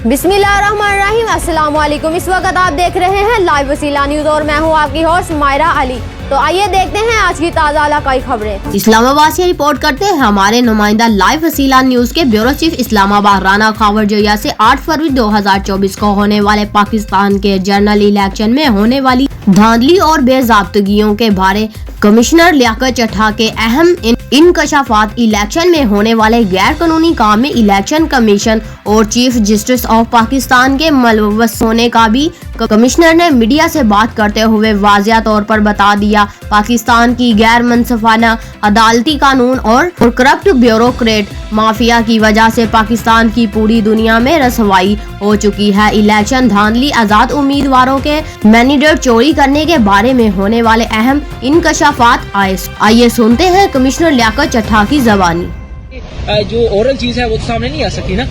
बिस्मिल्लाहिर्रहमानिर्रहीम। अस्सलाम वालेकुम। इस वक्त आप देख रहे हैं लाइव वसीला न्यूज़ और मैं हूं आपकी होस्ट मायरा अली। तो आइए देखते हैं आज की ताज़ा इलाकाई खबरें। इस्लामाबाद से रिपोर्ट करते हैं हमारे नुमाइंदा लाइव वसीला न्यूज़ के ब्यूरो चीफ इस्लामाबाद राना खावरजोया से 8 फरवरी 2024 को होने वाले पाकिस्तान के जनरल इलेक्शन में होने वाली धांधली और बेज़ाब्तगियों के बारे कमिश्नर लियाकत चट्टा के अहम इंकशाफात, इलेक्शन में होने वाले गैर कानूनी काम में इलेक्शन कमीशन और चीफ जस्टिस ऑफ पाकिस्तान के मुलव्वस होने का भी कमिश्नर ने मीडिया से बात करते हुए वाज़िया तौर पर बता दिया। पाकिस्तान की गैर मनसफाना अदालती कानून और करप्ट ब्यूरोक्रेट माफिया की वजह से पाकिस्तान की पूरी दुनिया में रसवाई हो चुकी है। इलेक्शन धांधली, आजाद उम्मीदवारों के मैंडेट चोरी करने के बारे में होने वाले अहम इंकशाफात आइए सुनते हैं कमिश्नर लियाकत चट्टा की ज़बानी। जो ओरल चीज है वो तो सामने नहीं आ सकती ना।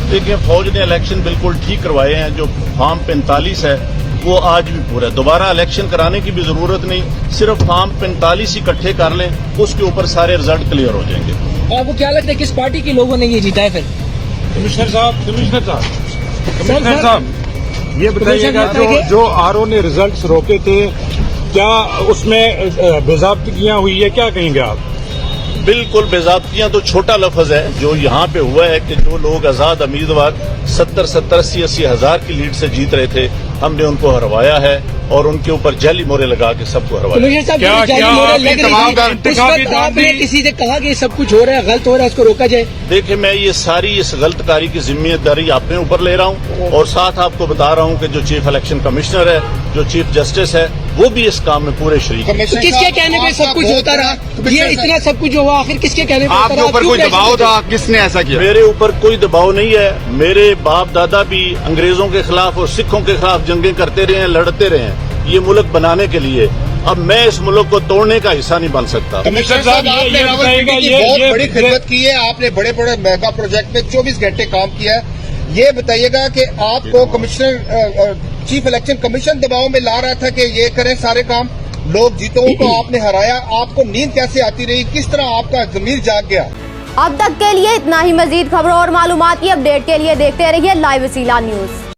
देखिए, फौज ने इलेक्शन बिल्कुल ठीक करवाए हैं। जो फॉर्म 45 है वो आज भी पूरा है। दोबारा इलेक्शन कराने की भी जरूरत नहीं, सिर्फ फॉर्म 45 इकट्ठे कर लें, उसके ऊपर सारे रिजल्ट क्लियर हो जाएंगे। आपको क्या लगता है किस पार्टी के लोगों ने ये जीता है? फिर कमिश्नर साहब ये बताइएगा, जो आरओ ने रिजल्ट्स रोके थे, क्या उसमें बेज़ाब्तगियां हुई है? क्या कहेंगे आप? बिल्कुल, बेज़ाब्तियां तो छोटा लफ्ज है। जो यहाँ पे हुआ है कि जो लोग आजाद उम्मीदवार 70-70, 80-80 हजार की लीड से जीत रहे थे, हमने उनको हरवाया है और उनके ऊपर जाली मोहरे लगा के सबको हरवाया। आपने किसी से कहा कि सब कुछ हो रहा है, गलत हो रहा है, उसको रोका जाए? देखिए, मैं ये सारी इस गलतकारी की जिम्मेदारी अपने ऊपर ले रहा हूँ और साथ आपको बता रहा हूँ कि जो चीफ इलेक्शन कमिश्नर है, जो चीफ जस्टिस है, वो भी इस काम में पूरे शरीक है। तो किसके कहने पे सब कुछ होता रहा? ये इतना सब कुछ हुआ, आखिर किसके कहने पे? आपके ऊपर कोई दबाव था? किसने ऐसा किया? मेरे ऊपर कोई दबाव नहीं है। मेरे बाप दादा भी अंग्रेजों के खिलाफ और सिखों के खिलाफ जंगें करते रहे हैं, लड़ते रहे हैं ये मुल्क बनाने के लिए। अब मैं इस मुल्क को तोड़ने का हिस्सा नहीं बन सकता। कमिश्नर साहब, आपने रावलपिंडी की बहुत बड़ी खिदमत की है। आपने बड़े बड़े मेगा प्रोजेक्ट में 24 घंटे काम किया है। ये बताइएगा कि आपको कमिश्नर चीफ इलेक्शन कमीशन दबाव में ला रहा था कि ये करें सारे काम, लोग जीतों को आपने हराया, आपको नींद कैसे आती रही? किस तरह आपका ज़मीर जाग गया? अब तक के लिए इतना ही। मजीद खबरों और मालूमात की अपडेट के लिए देखते रहिए लाइव वसीला न्यूज़।